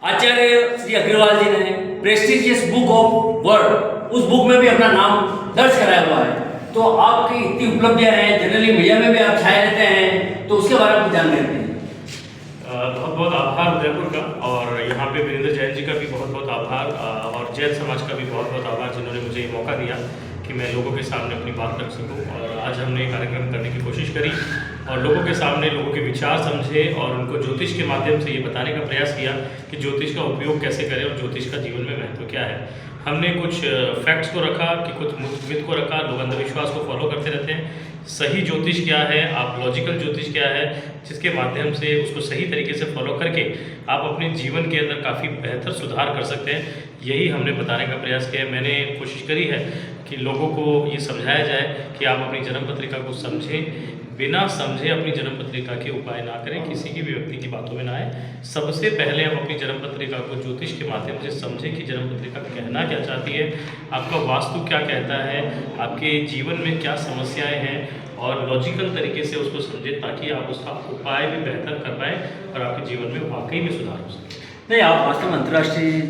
आचार्य श्री अग्रवाल जी ने prestigious book of world उस book में भी अपना नाम दर्ज कराया हुआ है। तो आपकी इतनी उपलब्धियां हैं, जनरली मीडिया में भी आप छाए रहते हैं, तो उसके बारे में कुछ जानकारी दें। बहुत बहुत आभार उदयपुर का, और यहाँ पे वीरेंद्र जैन जी का भी बहुत बहुत आभार, और जैन समाज का भी बहुत बहुत आभार जिन्होंने मुझे ये मौका दिया कि मैं लोगों के सामने अपनी बात रख सकूं। और आज हमने कार्यक्रम करने की कोशिश करी और लोगों के सामने लोगों के विचार समझे और उनको ज्योतिष के माध्यम से ये बताने का प्रयास किया कि ज्योतिष का उपयोग कैसे करें और ज्योतिष का जीवन में महत्व क्या है। हमने कुछ फैक्ट्स को रखा कि कुछ मिथ को रखा। लोग अंधविश्वास को फॉलो करते रहते हैं। सही ज्योतिष क्या है, आप लॉजिकल ज्योतिष क्या है, जिसके माध्यम से उसको सही तरीके से फॉलो करके आप अपने जीवन के अंदर काफ़ी बेहतर सुधार कर सकते हैं, यही हमने बताने का प्रयास किया है। मैंने कोशिश करी है कि लोगों को ये समझाया जाए कि आप अपनी जन्म पत्रिका को समझें, बिना समझे अपनी जन्म पत्रिका के उपाय ना करें, किसी की भी व्यक्ति की बातों में ना आए। सबसे पहले आप अपनी जन्म पत्रिका को ज्योतिष के माध्यम से समझें कि जन्म पत्रिका कहना क्या चाहती है, आपका वास्तु क्या कहता है, आपके जीवन में क्या समस्याएं हैं, और लॉजिकल तरीके से उसको समझें ताकि आप उसका उपाय भी बेहतर कर पाएँ और आपके जीवन में वाकई में सुधार हो सके। नहीं, आप वास्तव में अंतर्राष्ट्रीय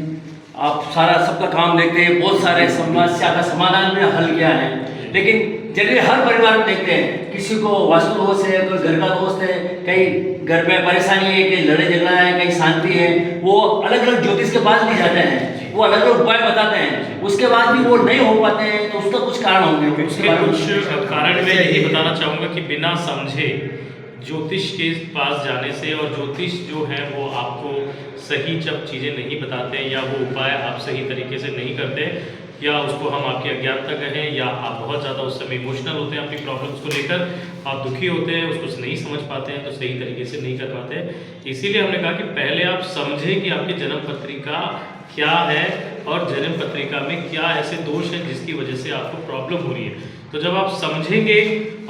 आप सारा सबका काम देखते हैं, बहुत सारे समस्या का समाधान में हल किया है, लेकिन जनरली हर परिवार में देखते हैं किसी को वास्तु दोष है, कोई घर का दोस्त है, कहीं घर में परेशानी है, कहीं लड़ाई झगड़ा है, कहीं शांति है, वो अलग अलग ज्योतिष के पास भी जाते हैं, वो अलग अलग उपाय बताते हैं, उसके बाद भी वो नहीं हो पाते हैं, तो उसका कुछ कारण होंगे। उसके कुछ कारण मैं यही बताना चाहूँगा कि बिना समझे ज्योतिष के पास जाने से, और ज्योतिष जो है वो आपको सही जब चीज़ें नहीं बताते हैं या वो उपाय आप सही तरीके से नहीं करते, या उसको हम आपकी अज्ञानता कहें, या आप बहुत ज़्यादा उस समय इमोशनल होते हैं अपनी प्रॉब्लम्स को लेकर, आप दुखी होते हैं, उसको नहीं समझ पाते हैं, तो सही तरीके से नहीं कर पाते हैं। इसीलिए हमने कहा कि पहले आप समझें कि आपकी जन्म पत्रिका क्या है और जन्म पत्रिका में क्या ऐसे दोष हैं जिसकी वजह से आपको प्रॉब्लम हो रही है। तो जब आप समझेंगे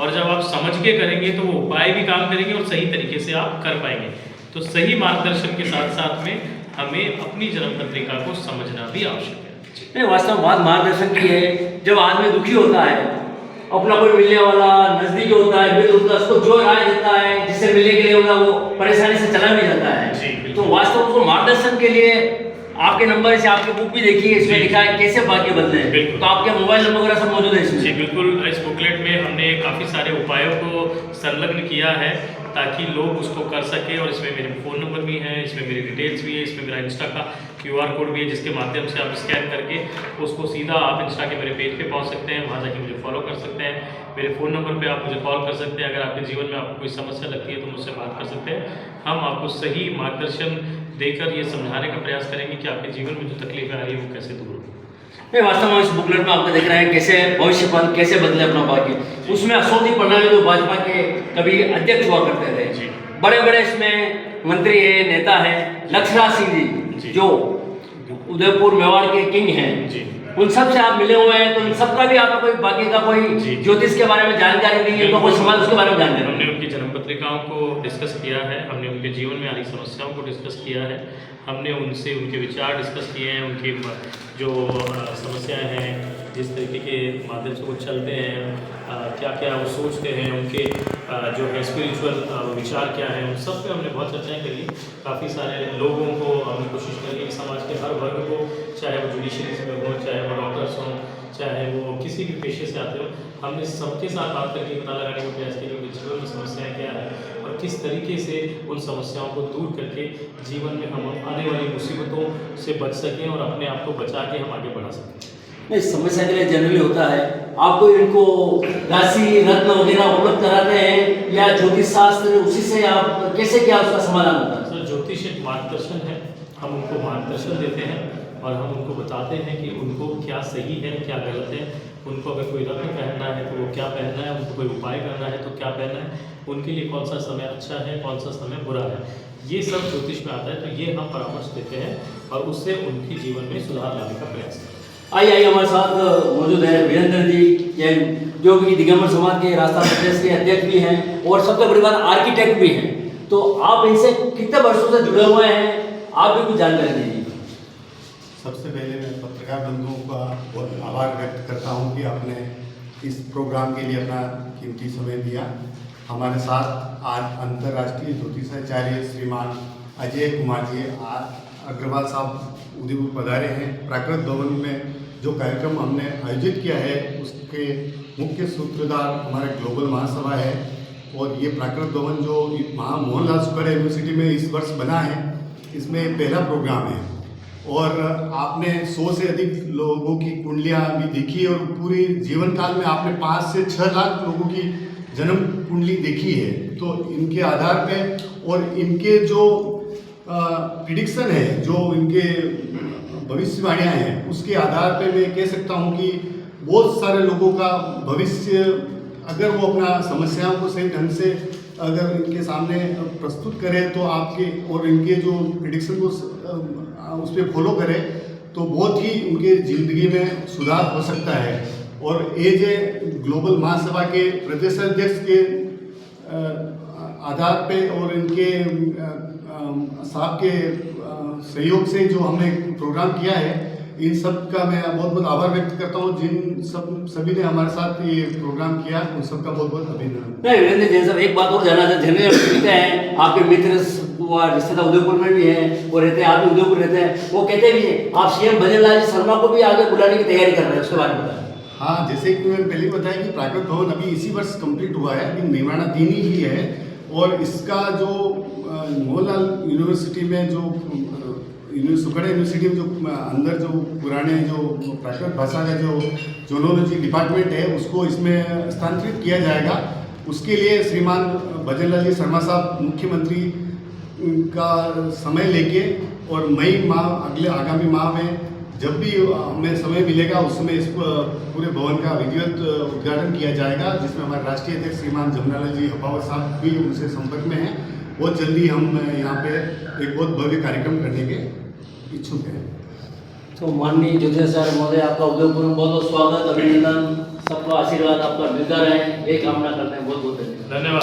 और जब आप समझ के करेंगे तो वो उपाय भी काम करेंगे और सही तरीके से आप कर पाएंगे। तो सही मार्गदर्शन के साथ साथ में हमें अपनी जन्म पत्रिका को समझना भी आवश्यक है। नहीं, वास्तव में बात मार्गदर्शन की है। जब आदमी दुखी होता है, अपना कोई मिलने वाला नजदीक होता है, मित्र होता है, उसको जो राय देता है जिससे मिलने के लिए होगा, वो परेशानी से चला भी जाता है। तो वास्तव में मार्गदर्शन के लिए आपके नंबर से आपकी बुक भी देखिए, इसमें लिखा है कैसे भाग्य बदले, तो आपके मोबाइल नंबर वगैरह सब मौजूद है इसमें। जी बिल्कुल, इस बुकलेट में हमने काफ़ी सारे उपायों को संलग्न किया है ताकि लोग उसको कर सकें, और इसमें मेरे फ़ोन नंबर भी हैं, इसमें मेरी डिटेल्स भी है, इसमें मेरा इंस्टा का QR कोड भी है, जिसके माध्यम से आप स्कैन करके उसको सीधा आप इंस्टा के मेरे पेज पे पहुंच सकते हैं, वहां जाके मुझे फॉलो कर सकते हैं। मेरे फ़ोन नंबर पे आप मुझे कॉल कर सकते हैं। अगर आपके जीवन में आपको कोई समस्या लगती है तो मुझसे बात कर सकते हैं। हम आपको सही मार्गदर्शन देकर ये समझाने का प्रयास करेंगे कि आपके जीवन में जो तकलीफें आ रही है वो कैसे दूर हो। नहीं, वास्तव में इस बुकलेट में आपको देख रहे हैं कैसे भविष्य पल कैसे बदले अपना भाग्य। उसमें असौदी प्रणाली जो भाजपा के कभी अध्यक्ष हुआ करते थे, बड़े बड़े इसमें मंत्री है, नेता है, लक्ष्मण सिंह जी जो उदयपुर मेवाड़ के किंग हैं, उन सब से आप मिले हुए हैं, तो उन सबका भी आपका कोई बाकी का कोई ज्योतिष के बारे में जानकारी नहीं है, तो कोई सवाल उसके बारे में जानकारी। हमने उनकी जन्म पत्रिकाओं को डिस्कस किया है, हमने उनके जीवन में आ रही समस्याओं को डिस्कस किया है, हमने उनसे उनके विचार डिस्कस किए हैं, उनकी जो समस्याएं हैं, जिस तरीके के माध्यम से वो चलते हैं, क्या क्या वो सोचते हैं, उनके जो है स्पिरिचुअल विचार क्या है, उन सब पे हमने बहुत चर्चाएं करी। काफ़ी सारे लोगों को हमने कोशिश करी कि समाज के हर वर्ग को, चाहे वो जुडिशरी में हो, चाहे वो डॉक्टर्स हों, चाहे वो किसी भी पेशे से आते हो, हमने सबके साथ बात करके पता लगाने का प्रयास किया कि जीवन में समस्याएं क्या है और किस तरीके से उन समस्याओं को दूर करके जीवन में हम आने वाली मुसीबतों से बच सकें और अपने आप को बचा के हम आगे बढ़ा सकें। नहीं, समस्या के लिए जनरली होता है, आपको इनको राशि रत्न वगैरह उपलब्ध कराते हैं या ज्योतिष शास्त्र, उसी से आप कैसे क्या उसका समाधान होता है? सर, ज्योतिष एक मार्गदर्शन है। हम उनको मार्गदर्शन देते हैं और हम उनको बताते हैं कि उनको क्या सही है, क्या गलत है। उनको अगर कोई रत्न पहनना है तो वो क्या पहनना है, उनको कोई उपाय करना है तो क्या पहनना है, उनके लिए कौन सा समय अच्छा है, कौन सा समय बुरा है, ये सब ज्योतिष में आता है। तो ये हम परामर्श देते हैं और उससे उनके जीवन में सुधार लाने का प्रयास करते हैं। आइए हमारे साथ मौजूद है वीरेंद्र जी, जो कि दिगंबर समाज के राजस्थान प्रदेश के अध्यक्ष भी हैं और सबसे बड़ी बात आर्किटेक्ट भी हैं। तो आप इनसे कितने वर्षों से जुड़े हुए हैं, आप भी कुछ जानकारी दीजिए। सबसे पहले मैं पत्रकार बंधुओं का बहुत आभार व्यक्त करता हूं कि आपने इस प्रोग्राम के लिए अपना कीमती समय दिया। हमारे साथ आज अंतर्राष्ट्रीय ज्योतिषाचार्य श्रीमान अजय कुमार जी अग्रवाल साहब उदयपुर पधारे हैं। प्राकृत भवन में जो कार्यक्रम हमने आयोजित किया है उसके मुख्य सूत्रधार हमारे ग्लोबल महासभा है, और ये प्राकृत भवन जो मोहनलाल सुखाड़िया यूनिवर्सिटी में इस वर्ष बना है, इसमें पहला प्रोग्राम है। और आपने 100 से अधिक लोगों की कुंडलियाँ भी देखी, और पूरी जीवन काल में आपने 5 से 6 लाख लोगों की जन्म कुंडली देखी है। तो इनके आधार पे और इनके जो प्रिडिक्शन है, जो इनके भविष्यवाणियाँ हैं, उसके आधार पे मैं कह सकता हूँ कि बहुत सारे लोगों का भविष्य, अगर वो अपना समस्याओं को सही ढंग से अगर इनके सामने प्रस्तुत करें तो आपके और इनके जो प्रिडिक्शन को उस पर फॉलो करें तो बहुत ही उनके ज़िंदगी में सुधार हो सकता है। और एज ए ग्लोबल महासभा के प्रदेश अध्यक्ष के आधार पे और इनके साहब के सहयोग से जो हमने प्रोग्राम किया है, इन सब का मैं बहुत बहुत आभार व्यक्त करता हूँ। जिन सभी ने हमारे साथ ये प्रोग्राम किया, उन सबका बहुत बहुत अभिनंदन। नहीं वीरेंद्र जैन साहब, एक बात और जानना चाहते हैं, जनरल हैं आपके मित्र रिश्तेदार उदयपुर में भी हैं, वो रहते हैं, आप भी उदयपुर रहते हैं, वो कहते भी हैं आप सीएम भजन लाल जी शर्मा को भी आगे बुलाने की तैयारी कर रहे हैं, उसके बारे में बताएं। हाँ, जैसे कि मैंने पहले बताया कि प्राकृत भवन अभी इसी वर्ष कंप्लीट हुआ है, अभी निर्माणाधीन ही है। और इसका जो मोहनलाल यूनिवर्सिटी में जो सुखाड़िया यूनिवर्सिटी में जो अंदर जो पुराने जो प्राकृत भाषा का जो जोनोलॉजी डिपार्टमेंट है, उसको इसमें स्थानांतरित किया जाएगा। उसके लिए श्रीमान भजन लाल जी शर्मा साहब मुख्यमंत्री का समय लेके और मई माह अगले आगामी माह में जब भी हमें समय मिलेगा उस समय इस पूरे भवन का विधिवत उद्घाटन किया जाएगा, जिसमें हमारे राष्ट्रीय अध्यक्ष श्रीमान जमुनालाल जी हपावत साहब भी उनसे संपर्क में हैं। बहुत जल्दी हम यहाँ पे एक बहुत भव्य कार्यक्रम करने के इच्छुक हैं। तो माननीय जोशी सर महोदय, आपका उदयपुर में बहुत बहुत स्वागत, अभिनंदन, सबका आशीर्वाद आपका मिलता रहे, यही कामना करते हैं। बहुत बहुत धन्यवाद। धन्यवाद।